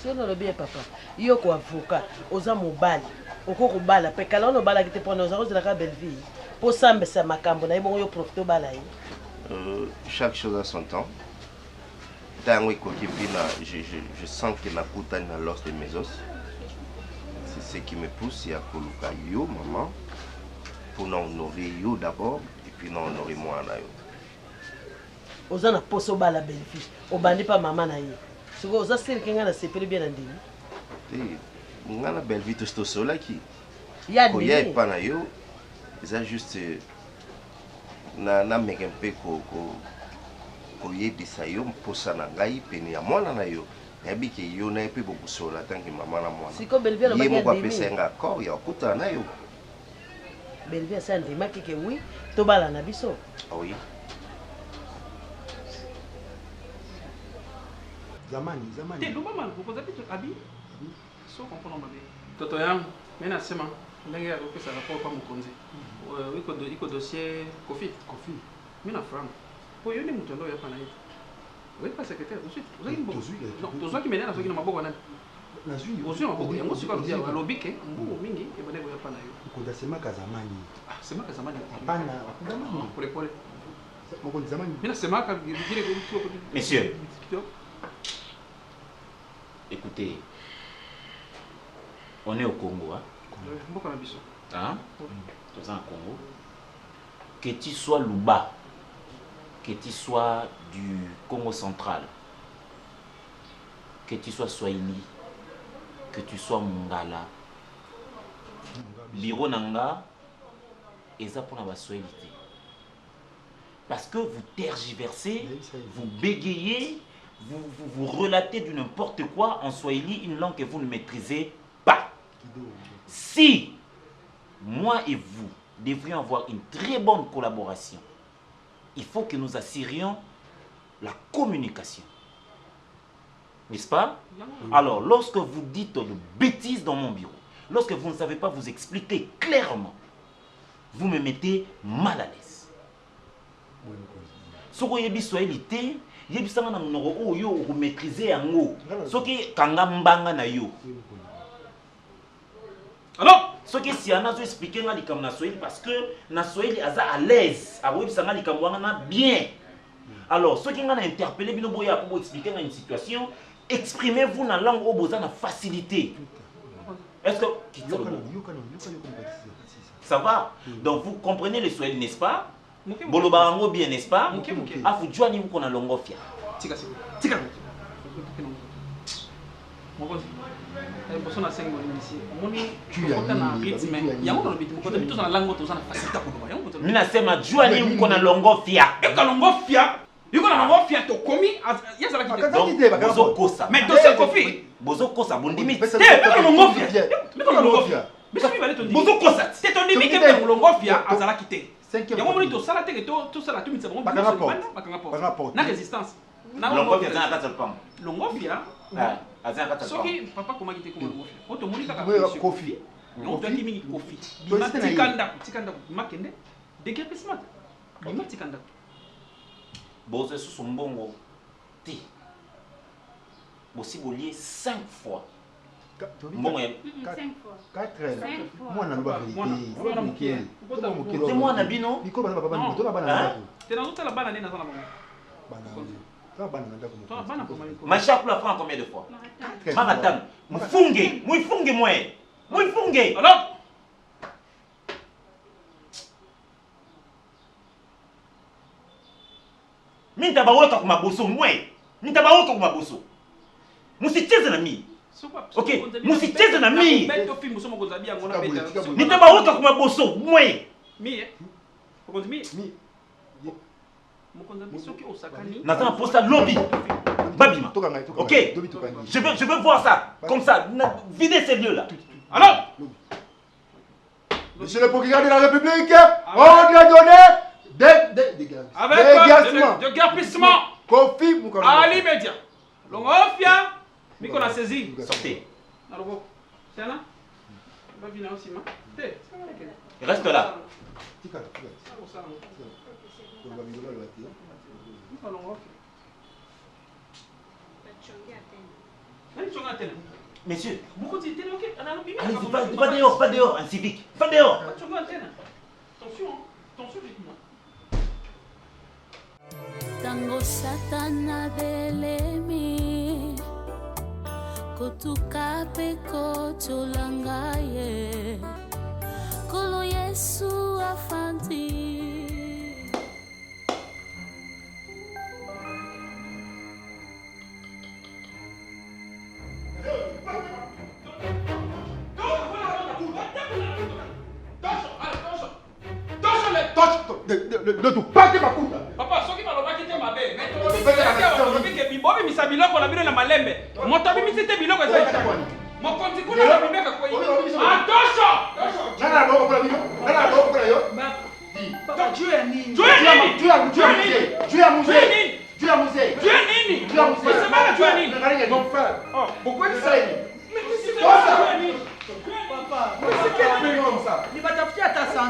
sono lo bien papa yo ko avocat oza mobali okoko bala pe kala ono bala kite pona oza kozela ka belle vie po sambe sa makambo na ibongo yo profito bala yi chaque chose à son temps tango ikoki pina je sens que na kutani na l'os de mes os. C'est ce qui me pousse à colocar yo maman pour honorer yo d'abord et puis non honorer moi là yo. oza na poso bala belle-fille obandi pa mama na ye siko oza sirike nga na sepeli bien na ndimi nga na belle-fille tosolaki koya epa na yo eza juste nameke mpe koyebisa yo mposa na ngai pene ya mwana na yo nayebi ke yo na ye mpe bokosola tanke mama na mwana ye moko apesa nga accord ya kokutana na yo belle-fille asa ndimaki ke wi tobala na biso oui zamani te loba mala kokoza te abi so comprendre mabe toto yangu mimi nasema ndenge ya kopesa rapport kwa mkonzi iko dossier Kofi mimi na franc po yoni mtu ndo yapa na hivi wewe pas secrétaire ensuite tozwaki menena soki na maboko nani ozwi maboko yango sika kutia alobike mbugo mingi ebane yapa na yo ukonda semaka zamani semaka zamani hapana pole pole mkonda zamani mimi nasemaka messieurs écoutez on est au Congo hein dans un Congo que tu sois Luba que tu sois du Congo central que tu sois Swahili que tu sois Mongala bureau nanga eza pour na Swahili parce que vous tergiversez vous bégayez vous relatez du n'importe quoi en Swahili, une langue que vous ne maîtrisez pas. Si moi et vous devrions avoir une très bonne collaboration, il faut que nous assurions la communication. N'est-ce pas? Alors, lorsque vous dites de bêtises dans mon bureau, lorsque vous ne savez pas vous expliquer clairement, vous me mettez mal à l'aise. Ce que vous Swahili, yebisanga na monoko oyo ko maîtriser yango soki kanga mbanga na yo alors soki si ana zo expliquer nga likam na Swahili parce que na Swahili aza à l'aise a yebisanga likam na bien alors soki nga na interpeller bino boya pour expliquer nga une situation exprimez-vous na langue au boza na facilité est-ce que ça va donc vous comprenez le Swahili n'est-ce pas Bolobarango bien n'est-ce pas? Afu Joani vous qu'on a longofia. Tika. Mon côté. Boso na 5 mois ici. Moni kota na rythme. Yango na rythme kota bitu na lango to sana facilité ko yango to. Mina sema Joani vous qu'on a longofia. Eka longofia. Yuko na longofia to komi yazala kite. Bozo kosa. Mais dossier Kofi. Bozo kosa bondimi. Eka longofia. Eka longofia. Biso mi bale to. Bozo kosa. C'est ton demi que longofia azala kite. Yango moni to sala te que to sala tu mitsa bongo na résistance na longofia za kata pam longofia azan kata pam soki papa koma kite ko longofia oto moni kaka Kofi yango to kimi Kofi tikanda makende déguerpissement bima tikanda boze susu mbongo ti bosi bolier 5 fois mbongo ya 5 fois 4 moi na loba vérité c'est moi na bino biko bana papa ni to bana te na zotala bana nena zana bango ma chaque la prend combien de fois marathon muifunge muifunge alors minta bawoka kuma boso minta bawoka kuma boso musicheze na mimi ok musicheze na mimi minta bawoka kuma boso Nathan posta lobby. Babima. Ok. Je veux voir ça. Comme ça. Videz ces lieux là. Alors. Monsieur le procureur de la République, on a donné de guerpissement. Kofi à l'immédiat. Longofia. Miko na saisi. Sortez. C'est là. Reste là. Messieurs, allez, pas dehors, un civique. Pas dehors. Tango satana belemi kotuka pe kotolanga ye kolo Yesu afandi de tout. Partez ma coupe. Papa, soki balobaki te mabe. Mais tolobi ke bibobi misa biloko na bino na malembe. Moto abimisi te biloko eza ita. Mokonzi kuna na bimeka kwa hiyo. Atosho! Nana boko kuna bino. Nana boko kuna yo. Papa, tu es nini? Tu es nini? Tu es musée. Tu es musée. Tu es musée. Tu es nini? Tu es musée. C'est pas tu es nini? Mon frère. Oh, pourquoi tu sais? Mais c'est quoi ça? Papa, mais c'est quel pays comme ça? Ni batafutia hata $100.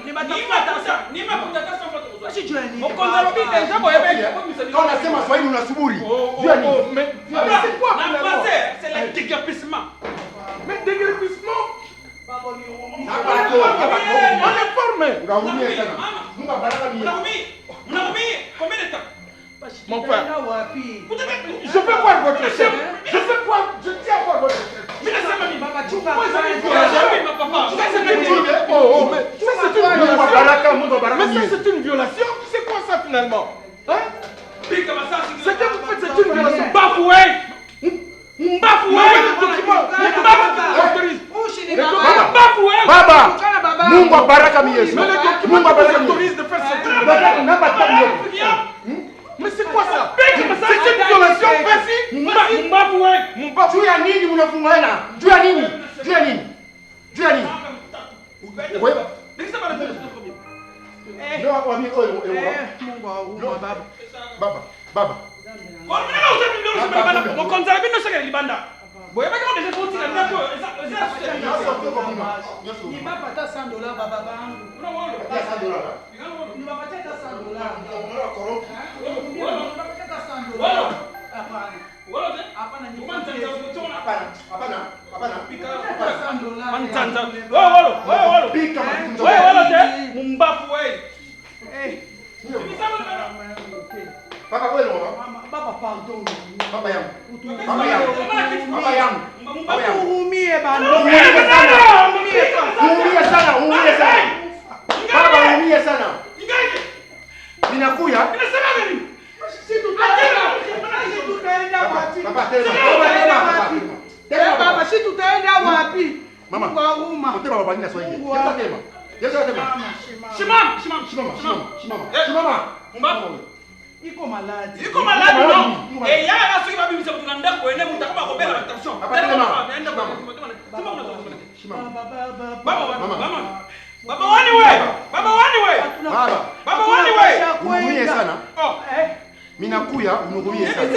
Ni batafutia hata ni makutaka $100. Basi tu es nini? Mokonzi alobi deja boyebeki. Quand nasema Swahili unasuburi. Tu es nini? Mais c'est quoi? Na français, c'est le déguerpissement. Mais déguerpissement? On est formé. Combien de temps? Mon frère, je veux voir votre chef. Je veux voir, je tiens à voir votre chef. Mais laissez-moi vivre. Papa, tu vas mais ça c'est une violation. C'est quoi ça finalement? Hein? Ce que vous faites c'est une violation. Bafoué. Baba, Mungu baraka miyesu. Mungu autorise de faire ce truc. Mais c'est quoi ça? C'est une violation, vas-y. Tu es nini mnafungana? Tu es nini? Tu es nini? Tu es nini? Oui. Baba. Mokonzi ala bino sokele libanda. Boyebaki mo deja foti na ndako. Ni bapata $100 baba bangu. Ni bapata $100. Papa, où est l'homme? Papa, pardon. Papa yangu. Papa yangu. Papa yangu. Papa yangu. Umie bana. Umie sana. Baba umie sana. Ninakuya. Baba, si tutaenda wapi? Mama. Kwa uma. Utema baba nina swahili. Yesu tema. Shimama. Mbapo. Iko maladi. Iko maladi no. Eh ya na soki babi misa kutunda ndako ene mutaka ba kopela attention. Baba wani we. Unihurumie sana. Minakuya unihurumie sana.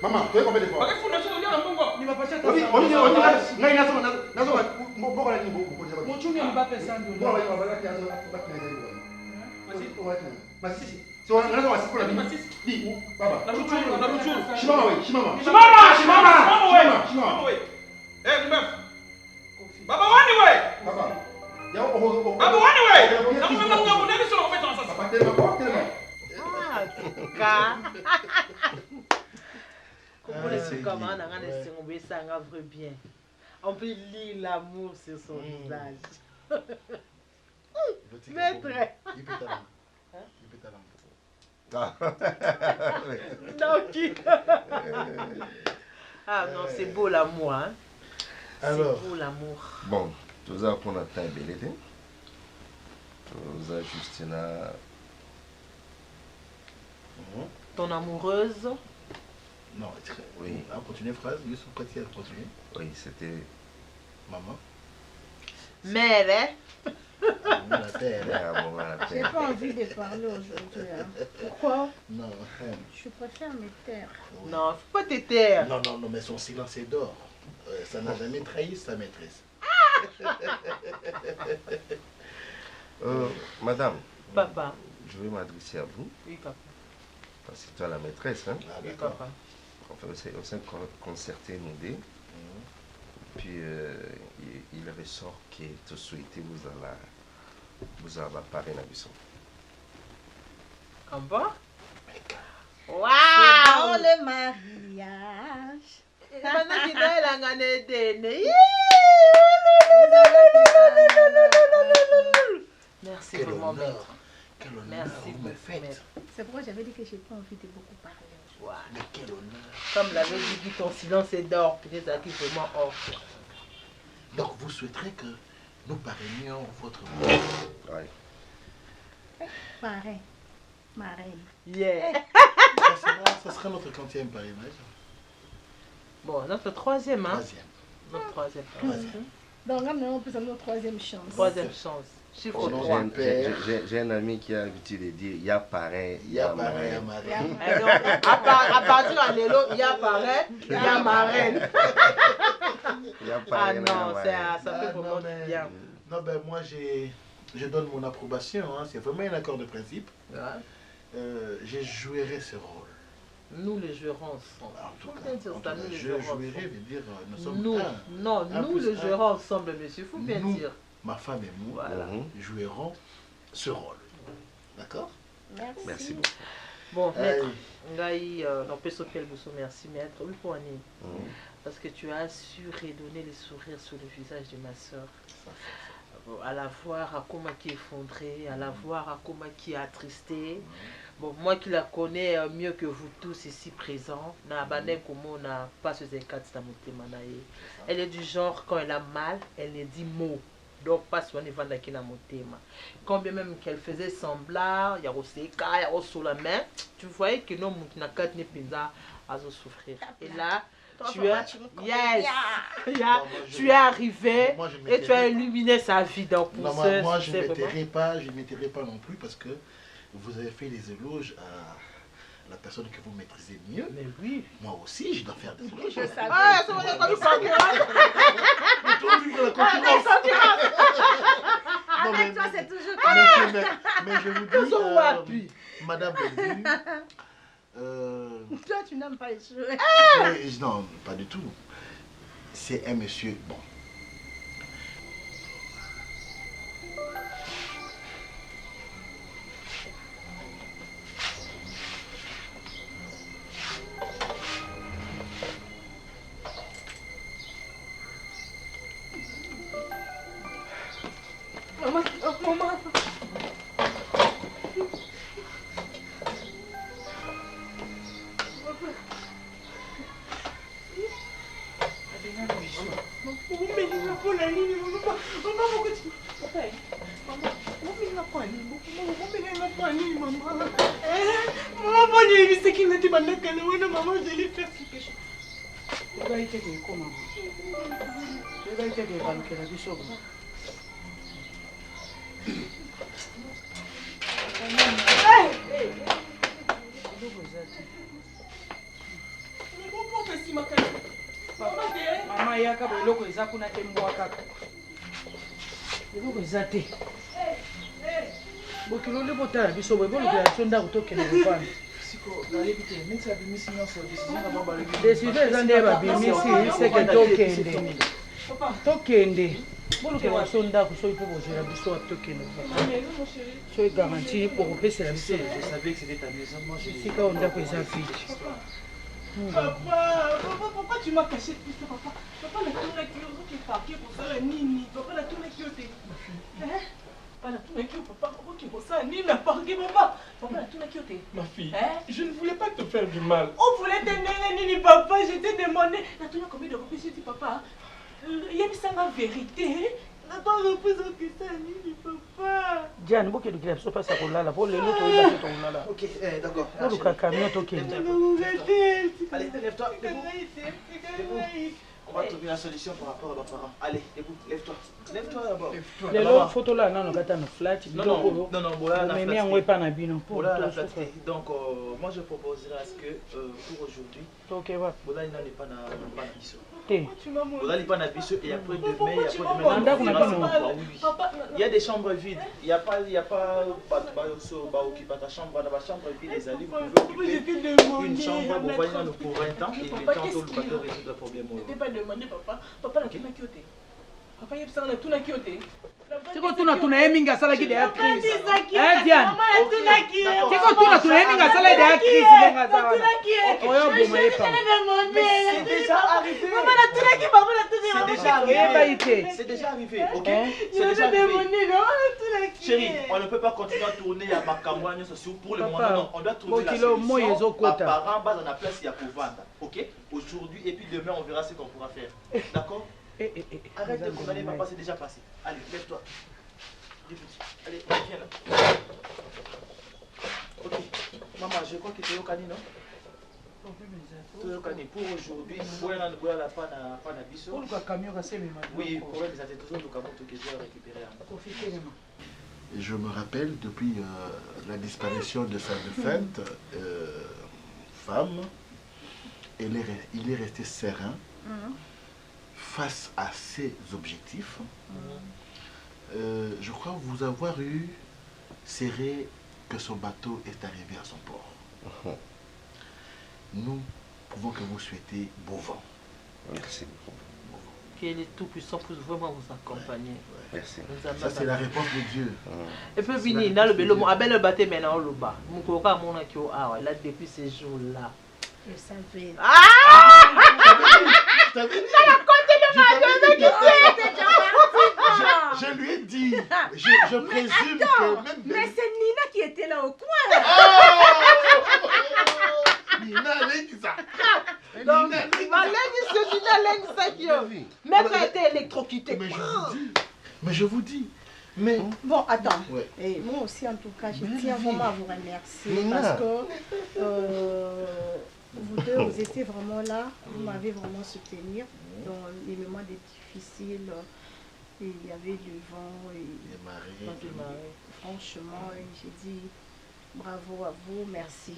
Baba mama, tu es combien de fois? Comment on a bien. On peut lire l'amour sur son visage. Maître. Ah non, c'est beau l'amour, hein. C'est beau l'amour. Bon, tout ça qu'on a tant belé. Tout ça Justina. Ton amoureuse? Non, oui. À continuer phrase, je suis prêt à continuer. Oui, c'était maman. Mère, hein? J'ai pas envie de parler aujourd'hui. Hein. Pourquoi? Non. Je préfère me taire. Non, faut pas te taire. Non, mais son silence est d'or. Ça n'a jamais trahi sa maîtresse. Madame. Papa. Je vais m'adresser à vous. Oui, papa. Parce que toi la maîtresse, hein? Oui, papa. Enfin, on s'est concerté, nous deux. Puis il ressort que tout souhaité vous allez parler dans le En bas? Waouh, le mariage! Merci vraiment, maître. Merci beaucoup. C'est pourquoi j'avais dit que je n'ai pas envie de beaucoup parler. Mais quel honneur. Comme l'avait dit, ton silence est d'or. Peut-être qu'il est vraiment or. Donc vous souhaiterez que nous parrainions votre Ouais. Pareil. Marraine. Yeah. Ça sera notre 40e parrainage. Bon, notre troisième, hein? Troisième. Notre troisième. Donc, on peut notre troisième chance. Troisième chance. Chiffre 3. J'ai un ami qui a l'habitude de dire il y a pareil, il y a marraine. À partir de l'élo, il y a pareil, il y a marraine. Ah non, ça fait vraiment bien. Non, ben moi, je donne mon approbation. Hein. C'est vraiment un accord de principe. Je jouerai ce rôle. Nous les jouerons ensemble. Je jouerai, veut dire, nous sommes nous, un. Non, nous les jouerons ensemble, monsieur. Il faut bien dire. Ma femme et moi, jouerons ce rôle. D'accord? Merci beaucoup. Bon, maître, merci, maître. Oui, pour Annie. Parce que tu as su redonner les sourires sur le visage de ma soeur. À la voir à comment qui est effondrée, à la voir à comment qui est attristée. Bon, moi qui la connais mieux que vous tous ici présents, elle est du genre, quand elle a mal, elle ne dit mot. Donc, pas souvent elle va dans mon thème. Combien même qu'elle faisait semblant, il y a aussi il y a aussi la main, tu voyais que non, qui n'a qu'à souffrir. Et là, tu es arrivé et tu as illuminé sa vie. Donc pour moi, je ne m'étairai pas non plus parce que vous avez fait des éloges à la personne que vous maîtrisez mieux. Mais oui. Moi aussi, je dois faire des éloges. Je savais. Ah, ça va être comme ça. Avec toi, c'est toujours comme ça. Mais je vous dis, Madame Bellevue, toi, tu n'aimes pas échouer. Non, pas du tout. C'est un monsieur bon. Maman. Mama yaka boloko eza kuna te mbwa kaka. Eloko eza te. Bokilole botala biso boye boloko ya sonda kutokela kopana. Siko nayebi te neti abimisi nyonso décision na baba lebi. Décision eza nde babimisi seke tokende. Tokende. Boloko ya sonda kusoki mpo bozela biso atokende. Soki garantie pour kopesela biso. Je savais que c'était ta maison. Moi je sika ondako eza vide. Papa, tu m'as caché tout ça, papa. Papa, la tourne qui est parquée pour ça, la nini. Papa, la tourne qui est. Papa, la tourne qui est, papa, qui est pour ça, nini, la parquée, papa. Papa, la tourne qui est. Ma fille, je ne voulais pas te faire du mal. On voulait te nini, papa. Je t'ai demandé. La tourne combien de reprises, je dis, papa. Il y a ça la vérité. Attends, reprise au ça, nini, papa. Diane, beaucoup de grèves, ça passe à Rolala. Pour les autres, il a fait Rolala. Ok, d'accord. Pour le camion, ok. Allez, lève-toi. On va trouver la solution par rapport à nos parents. Allez, debout, lève-toi. Lève-toi d'abord. Les autres photos là, non, on a un flat. Non, voilà la mais on pas na bino. Voilà la flat. Donc, moi je proposerais à ce que pour aujourd'hui, ok, voilà. Voilà, il n'est pas na biso. Voilà, il n'est pas na biso et après demain, il y a des chambres vides. Il n'y a pas ta chambre, dans la chambre vide, les alliés, vous pouvez occuper une chambre pour un temps et le temps où le locateur résout le problème. Demandé papa la tuna kiote papa yebisa la tuna kiote tiko tuna yeminga sala ki de crise Diane tiko tuna yeminga sala de crise lenga za oyo boma yepa c'est déjà arrivé OK c'est déjà arrivé chérie on ne peut pas continuer à tourner à Makamwanya pour le moment on doit trouver la solution parents bas dans la place il y a pour vendre OK aujourd'hui et puis demain on verra ce qu'on pourra faire d'accord Arrête de condamner papa, c'est déjà passé. Allez, lève-toi. Allez, viens là. Ok. Maman, je crois que tu es au canin, non? Pour aujourd'hui, voilà la panne à biso. Oui, pour les attentions, nous avons récupérer. Et je me rappelle depuis la disparition de sa défunte femme, il est resté serein face à ses objectifs. Je crois vous avoir eu serré que son bateau est arrivé à son port. Nous pouvons que vous souhaiter beau vent. Merci beaucoup. Que les tout-puissants puissent vraiment vous accompagner. Merci. Ça, c'est la réponse de Dieu. Et puis, venir dans le bélo, Abel le bâté maintenant au bas. Mon coca, mon akio, là, depuis ces jours-là. Je savais. Je t'avais dit. Je lui ai dit. Je présume que même. Mais c'est Nina qui était là au coin. Nina, elle dit ça. Donc, même a été électrocuté. Mais je vous dis. Mais... Bon, attends. Ouais. Et moi aussi, en tout cas, je tiens vraiment à vous remercier parce que vous deux, vous étiez vraiment là. Vous m'avez vraiment soutenu dans les moments difficiles. Il y avait du vent et des marées. Franchement, j'ai dit bravo à vous, merci.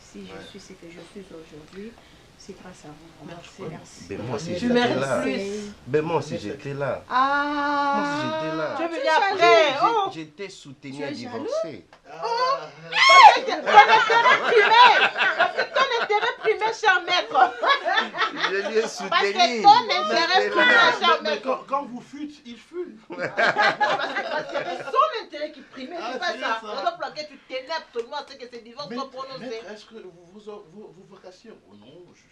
Si je suis ce que je suis aujourd'hui, c'est grâce à vous. Merci. Ben moi aussi j'étais là. Ben moi aussi j'étais là. Ah, moi aussi j'étais là. Tu es venu après. J'étais soutenu à divorcer. Ton intérêt primaire, cher maître. Je lui ai soutenu. Parce que ton intérêt primaire, cher maître. Quand vous fûtes, il fut. Parce que c'est son intérêt qui primait, c'est pas ça. On doit plaquer, tu t'énerves seulement à ce que ces divorces sont prononcés. Est-ce que vos vocations? Oh non, non, c'est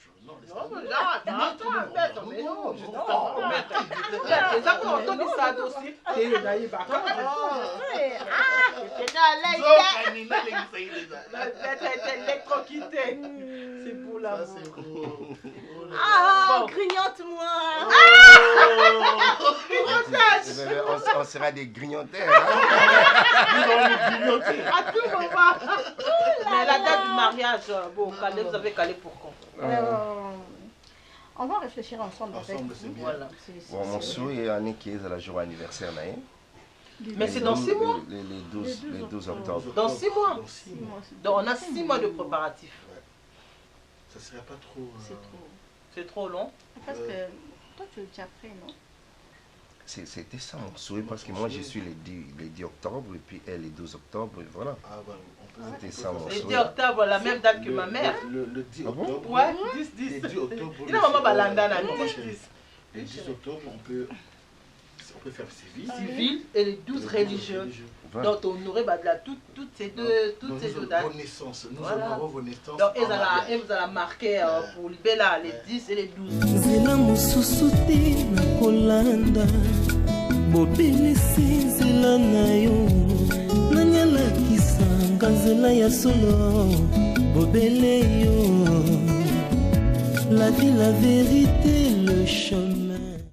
pour la grignote-moi. On sera des grignotaires. À tout moment. Mais la date du mariage, bon, vous avez calé pour quand? On va réfléchir ensemble avec vous. Voilà. Bon, mon souhait est qui est la journée anniversaire. Mais c'est dans 6 mois. Les 12 octobre. Dans 6 mois. Donc on a 6 mois de préparatifs. Ça serait pas trop... C'est trop long. Parce que toi tu es déjà prêt, non? C'était ça mon souhait parce que moi je suis les 10 octobre et puis elle les 12 octobre et voilà. C'était ça mon souhait. Le 10 octobre, la même date que ma mère. Le 10 octobre. Ouais, 10. Le 10 octobre. Il a maman Balandana, 10. Le 10 octobre, on peut faire civil et les 12 religieux. Donc on aurait toutes ces deux dates. Vos naissances, nous honorons vos naissances. Donc elle vous a marqué pour les 10 et les 12. Nzela mosusu te na kolanda bobelisi nzela na yo nanyalakisanga nzela ya solo bobele yo la vie, la vérité, le chemin.